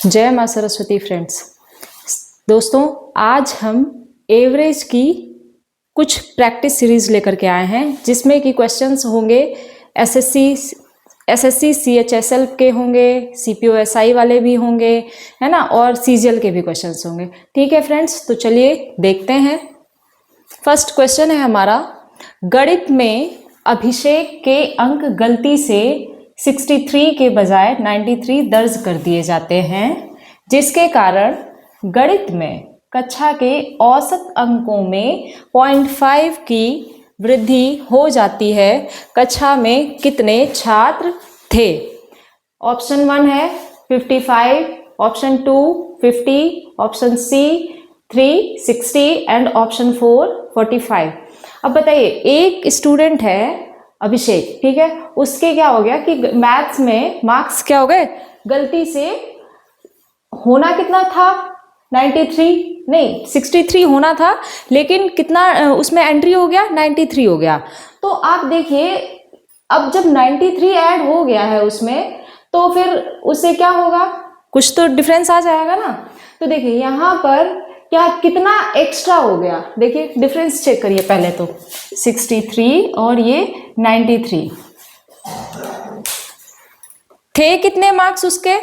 जय माँ सरस्वती फ्रेंड्स। दोस्तों, आज हम एवरेज की कुछ प्रैक्टिस सीरीज लेकर के आए हैं, जिसमें कि क्वेश्चंस होंगे एसएससी सीएचएसएल के होंगे, सीपीओएसआई वाले भी होंगे, है ना, और सीजीएल के भी क्वेश्चंस होंगे। ठीक है फ्रेंड्स, तो चलिए देखते हैं। फर्स्ट क्वेश्चन है हमारा, गणित में अभिषेक के अंक गलती से 63 के बजाय 93 दर्ज कर दिए जाते हैं, जिसके कारण गणित में कक्षा के औसत अंकों में 0.5 की वृद्धि हो जाती है। कक्षा में कितने छात्र थे? ऑप्शन 1 है 55, option 2 50, option C 3 60 and option 4 45। अब बताइए, एक स्टूडेंट है अभिषेक, ठीक है, उसके क्या हो गया कि मैथ्स में मार्क्स क्या हो गए, गलती से होना कितना था 93 नहीं 63 होना था, लेकिन कितना उसमें एंट्री हो गया 93 हो गया। तो आप देखिए, अब जब 93 ऐड हो गया है उसमें, तो फिर उससे क्या होगा, कुछ तो डिफरेंस आ जाएगा ना। तो देखिए यहाँ पर क्या कितना एक्स्ट्रा हो गया, देखिए डिफरेंस चेक करिए पहले तो, 63 और ये 93 थे, कितने मार्क्स उसके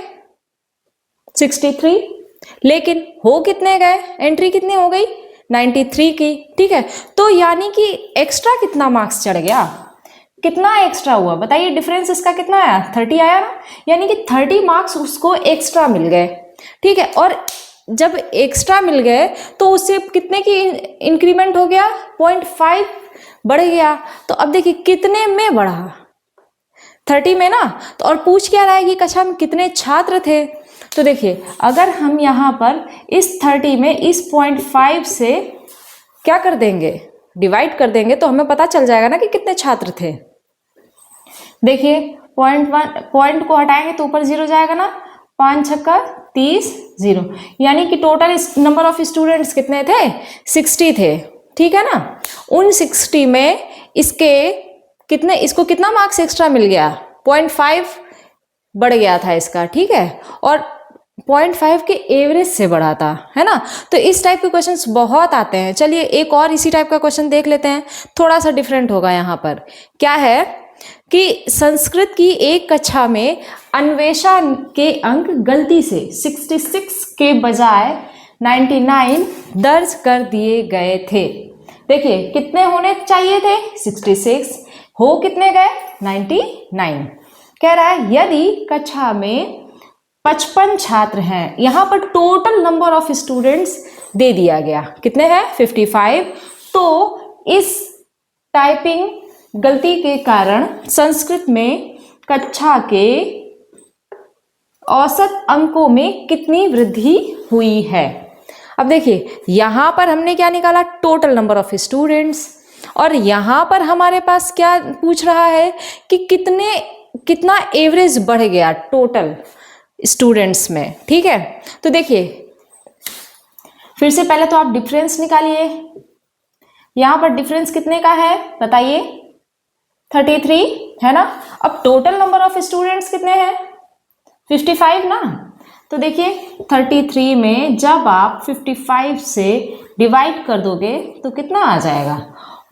63, लेकिन हो कितने गए, एंट्री कितनी हो गई 93 की। ठीक है, तो यानी कि एक्स्ट्रा कितना मार्क्स चढ़ गया, कितना एक्स्ट्रा हुआ बताइए, डिफरेंस इसका कितना आया 30 आया ना, यानी कि 30 मार्क्स उसको एक्स्ट्रा मिल गए। ठीक है, और जब एक्स्ट्रा मिल गए तो उससे कितने की इंक्रीमेंट हो गया, 0.5 बढ़ गया। तो अब देखिए कितने में बढ़ा, 30 में ना। तो और पूछ क्या रहा है कि कक्षा में कितने छात्र थे। तो देखिए अगर हम यहाँ पर इस 30 में इस 0.5 से क्या कर देंगे, डिवाइड कर देंगे, तो हमें पता चल जाएगा ना कि कितने छात्र थे। देखिए पॉइंट को हटाएंगे तो ऊपर 0 जाएगा ना, 5 छक्का 30 0, यानी कि टोटल नंबर ऑफ स्टूडेंट्स कितने थे 60 थे। ठीक है ना, उन 60 में इसको कितना मार्क्स एक्स्ट्रा मिल गया, 0.5 बढ़ गया था इसका। ठीक है, और 0.5 के एवरेज से बढ़ा था, है ना। तो इस टाइप के क्वेश्चंस बहुत आते हैं। चलिए एक और इसी टाइप का क्वेश्चन देख लेते हैं, थोड़ा सा डिफरेंट होगा। यहाँ पर क्या है कि संस्कृत की एक कक्षा में अन्वेषा के अंक गलती से 66 के बजाय 99 दर्ज कर दिए गए थे। देखिए कितने होने चाहिए थे 66, हो कितने गए 99। कह रहा है यदि कक्षा में 55 छात्र हैं, यहां पर total number of students they दिया गया, कितने हैं 55। तो इस टाइपिंग गलती के कारण संस्कृत में कक्षा के औसत अंकों में कितनी वृद्धि हुई है। अब देखिए यहां पर हमने क्या निकाला, टोटल नंबर ऑफ स्टूडेंट्स, और यहां पर हमारे पास क्या पूछ रहा है कि कितना एवरेज बढ़ गया टोटल स्टूडेंट्स में। ठीक है, तो देखिए फिर से पहले तो आप डिफरेंस निकालिए, यहां पर डिफरेंस कितने का है बताइए 33, है ना। अब टोटल नंबर ऑफ स्टूडेंट्स कितने हैं 55 ना। तो देखिए 33 में जब आप 55 से डिवाइड कर दोगे तो कितना आ जाएगा,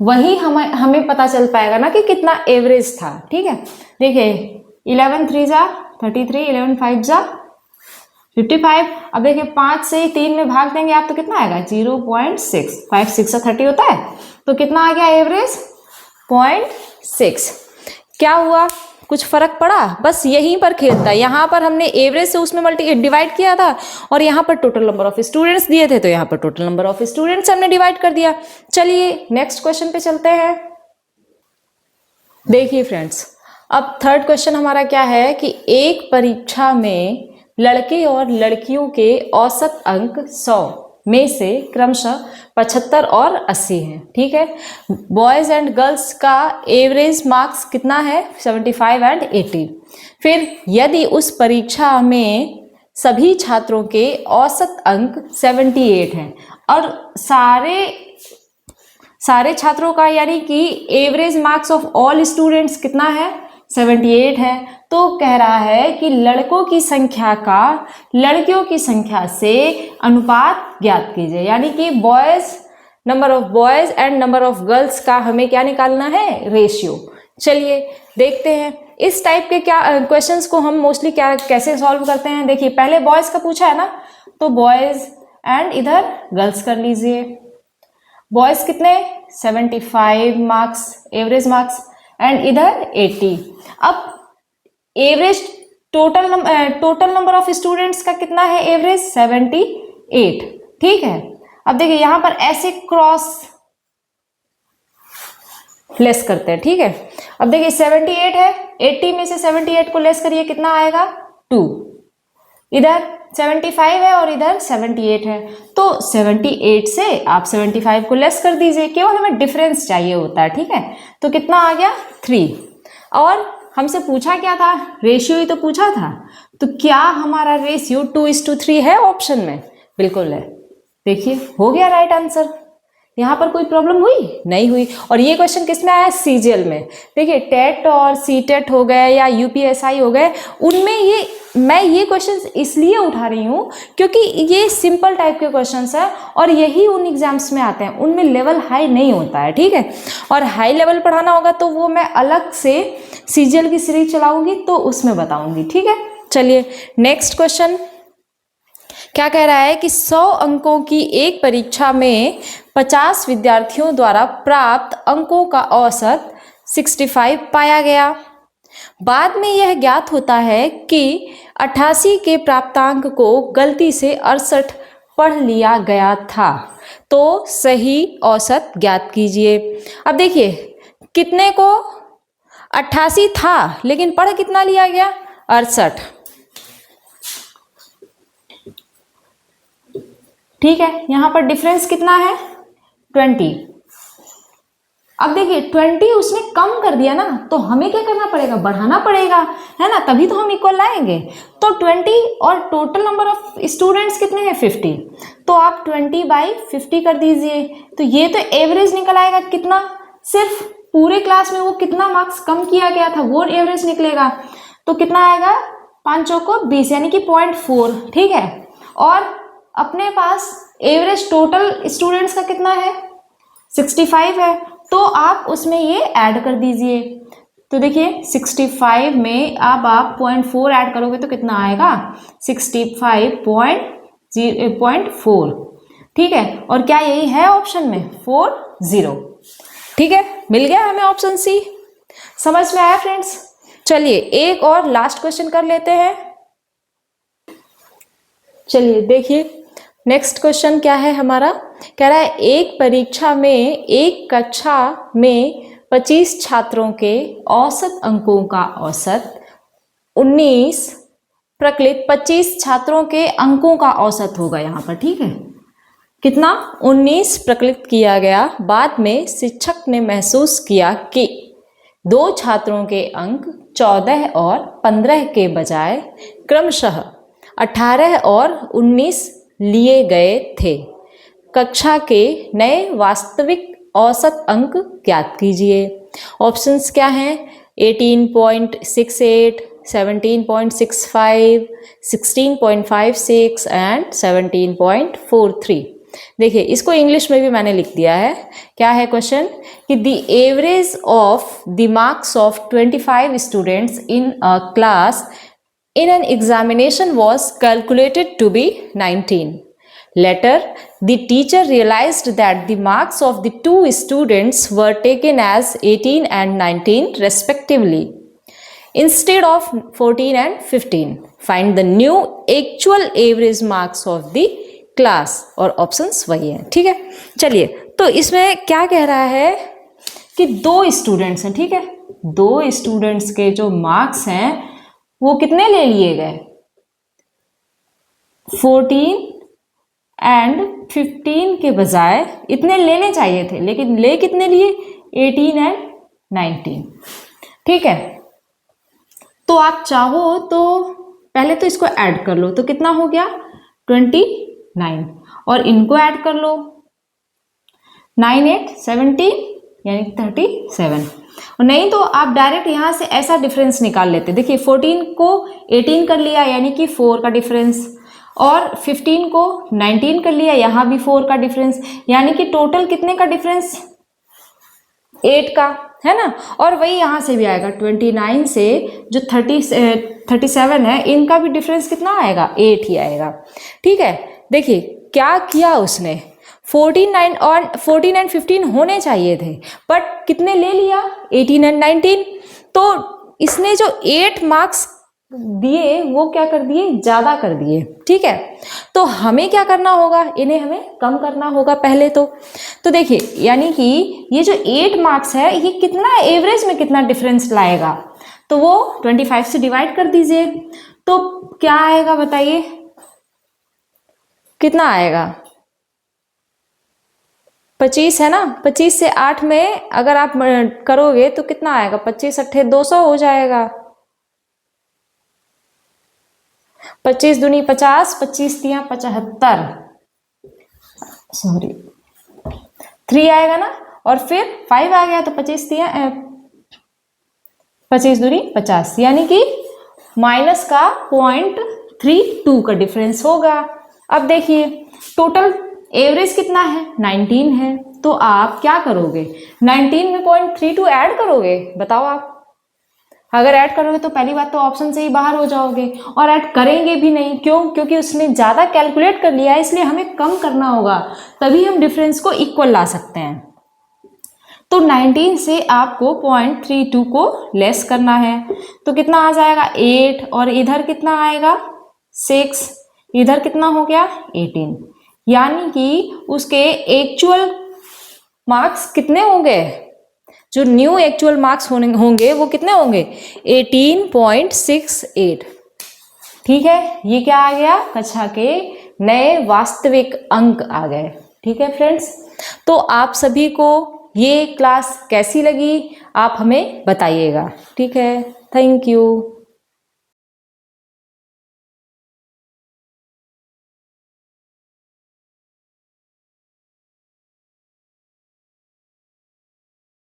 वही हमें पता चल पाएगा ना कि कितना एवरेज था। ठीक है, देखिए 11 3 जा 33, 11 5 जा 55। अब देखिए 5 से 3 में भाग देंगे आप तो कितना आएगा 0.6, 5 6 30 होता है, तो कितना आ गया एवरेज 0.6। क्या हुआ, कुछ फर्क पड़ा, बस यहीं पर खेलता है। यहाँ पर हमने एवरेज से उसमें डिवाइड किया था, और यहाँ पर टोटल नंबर ऑफ स्टूडेंट्स दिए थे, तो यहाँ पर टोटल नंबर ऑफ स्टूडेंट्स हमने डिवाइड कर दिया। चलिए नेक्स्ट क्वेश्चन पे चलते हैं। देखिए फ्रेंड्स, अब थर्ड क्वेश्चन हमारा क्या है कि एक परीक्षा में लड़के और लड़कियों के औसत अंक 100 में से क्रमशः 75 और 80 हैं। ठीक है, बॉयज एंड गर्ल्स का एवरेज मार्क्स कितना है 75 एंड 80। फिर यदि उस परीक्षा में सभी छात्रों के औसत अंक 78 हैं और सारे छात्रों का यानी कि average marks of all students कितना है 78 है, तो कह रहा है कि लड़कों की संख्या का लड़कियों की संख्या से अनुपात ज्ञात कीजिए, यानी कि number of boys and number of girls का हमें क्या निकालना है, रेशियो। चलिए देखते हैं इस टाइप के क्या क्वेश्चंस को हम मोस्टली क्या कैसे सॉल्व करते हैं। देखिए पहले बॉयज का पूछा है ना, तो बॉयज एंड इधर गर्ल्स कर लीजिए। बॉयज कितने 75 मार्क्स एवरेज मार्क्स एंड इधर 80। अब average total number of students का कितना है एवरेज 78। ठीक है, अब देखिए यहां पर ऐसे क्रॉस लेस करते हैं। ठीक है, अब देखिए 78 है, 80 में से 78 को लेस करिए, कितना आएगा 2। इधर 75 है और इधर 78 है, तो 78 से आप 75 को लेस कर दीजिए, केवल हमें डिफरेंस चाहिए होता है। ठीक है, तो कितना आ गया 3। और हमसे पूछा क्या था, रेशियो ही तो पूछा था, तो क्या हमारा रेशियो 2:3 है ऑप्शन में? बिल्कुल है। देखिए हो गया राइट आंसर। यहाँ पर कोई प्रॉब्लम हुई नहीं हुई। और ये क्वेश्चन किसमें आया, सीजीएल में। देखिए टेट और सीटेट हो गए या यूपीएसआई हो गए, उनमें मैं ये क्वेश्चंस इसलिए उठा रही हूँ क्योंकि ये सिंपल टाइप के क्वेश्चंस है और यही उन एग्जाम्स में आते हैं, उनमें लेवल हाई नहीं होता है। ठीक है, और हाई लेवल पढ़ाना होगा तो वो मैं अलग से सीजीएल की सीरीज चलाऊंगी तो उसमें बताऊंगी। ठीक है, चलिए नेक्स्ट क्वेश्चन क्या कह रहा है कि 100 अंकों की एक परीक्षा में 50 विद्यार्थियों द्वारा प्राप्त अंकों का औसत 65 पाया गया। बाद में यह ज्ञात होता है कि 88 के प्राप्तांक को गलती से 68 पढ़ लिया गया था, तो सही औसत ज्ञात कीजिए। अब देखिए कितने को 88 था लेकिन पढ़ कितना लिया गया 68। ठीक है, यहां पर डिफरेंस कितना है 20। अब देखिए 20 उसने कम कर दिया ना, तो हमें क्या करना पड़ेगा, बढ़ाना पड़ेगा, है ना, तभी तो हम इक्वल लाएंगे। तो 20 और टोटल नंबर ऑफ स्टूडेंट्स कितने हैं 50, तो आप 20/50 कर दीजिए। तो ये तो एवरेज निकल आएगा कितना, सिर्फ पूरे क्लास में वो कितना मार्क्स कम किया गया था वो एवरेज निकलेगा। तो कितना आएगा 5 को 20 यानी कि 0.4। ठीक है, और अपने पास एवरेज टोटल स्टूडेंट्स का कितना है 65 है, तो आप उसमें ये ऐड कर दीजिए। तो देखिए 65 में अब आप 0.4 ऐड करोगे तो कितना आएगा 65.4। ठीक है, और क्या यही है ऑप्शन में 40। ठीक है, मिल गया हमें ऑप्शन सी। समझ में आया फ्रेंड्स? चलिए एक और लास्ट क्वेश्चन कर लेते हैं। चलिए देखिए नेक्स्ट क्वेश्चन क्या है हमारा, कह रहा है एक परीक्षा में एक कक्षा में 25 छात्रों के औसत अंकों का औसत 19 प्रकलित 25 छात्रों के अंकों का औसत होगा यहाँ पर। ठीक है, कितना 19 प्रकलित किया गया। बाद में शिक्षक ने महसूस किया कि 2 छात्रों के अंक 14 और 15 के बजाय क्रमशः 18 और 19 लिए गए थे। कक्षा के नए वास्तविक औसत अंक ज्ञात कीजिए। ऑप्शंस क्या हैं 18.68, 17.65, 16.56 एंड 17.43। देखिए इसको इंग्लिश में भी मैंने लिख दिया है। क्या है क्वेश्चन कि the average of the marks of 25 students in a class in an examination was calculated to be 19. Later, the teacher realized that the marks of the 2 students were taken as 18 and 19 respectively, instead of 14 and 15. Find the new actual average marks of the class, और options वही हैं। ठीक है, चलिए तो इसमें क्या कह रहा है कि 2 स्टूडेंट्स हैं। ठीक है, 2 स्टूडेंट्स के जो मार्क्स हैं वो कितने ले लिए गए 14 एंड 15 के बजाय इतने लेने चाहिए थे, लेकिन ले कितने लिए 18 एंड 19। ठीक है, तो आप चाहो तो पहले तो इसको ऐड कर लो, तो कितना हो गया 29, और इनको ऐड कर लो 9 8 17 यानी 37। नहीं तो आप डायरेक्ट यहाँ से ऐसा डिफरेंस निकाल लेते। देखिए 14 को 18 कर लिया यानी कि 4 का डिफरेंस, और 15 को 19 कर लिया, यहाँ भी 4 का डिफरेंस, यानी कि टोटल कितने का डिफरेंस, 8 का, है ना। और वही यहाँ से भी आएगा 29 से जो 37 है, इनका भी डिफरेंस कितना आएगा, 8 ही आएगा। ठीक है, देखिए क्या किया उसने, 14 और 15 होने चाहिए थे, बट कितने ले लिया, 18 और 19। तो इसने जो 8 मार्क्स दिए वो क्या कर दिए, ज्यादा कर दिए। ठीक है, तो हमें क्या करना होगा, इन्हें हमें कम करना होगा पहले तो देखिए यानी कि ये जो 8 मार्क्स है ये कितना एवरेज में कितना डिफरेंस लाएगा, तो वो 25 से डिवाइड कर दीजिए, तो क्या आएगा बताइए, कितना आएगा, 25 है ना। 25 से 8 में अगर आप करोगे तो कितना आएगा, 25 अट्ठे 200 हो जाएगा, 25 दूनी 50, 25 तिया 75, सॉरी 3 आएगा ना, और फिर 5 आ गया तो 25 तिया 25 दूनी 50, यानी कि माइनस का 0.32 का डिफरेंस होगा। अब देखिए टोटल एवरेज कितना है, 19 है, तो आप क्या करोगे, 19 में 0.32 ऐड करोगे, बताओ आप। अगर ऐड करोगे तो पहली बात तो ऑप्शन से ही बाहर हो जाओगे, और ऐड करेंगे भी नहीं, क्यों, क्योंकि उसने ज़्यादा कैलकुलेट कर लिया है, इसलिए हमें कम करना होगा, तभी हम डिफरेंस को इक्वल ला सकते हैं। तो 19 से आपको 0.32 को लेस करना है, तो कितना आ जाएगा 8, और इधर कितना आएगा 6, इधर कितना हो गया 18, यानी कि उसके एक्चुअल मार्क्स कितने होंगे, जो न्यू एक्चुअल मार्क्स होंगे वो कितने होंगे, 18.68। ठीक है, ये क्या आ गया, कक्षा के नए वास्तविक अंक आ गए। ठीक है फ्रेंड्स, तो आप सभी को ये क्लास कैसी लगी आप हमें बताइएगा। ठीक है, थैंक यू।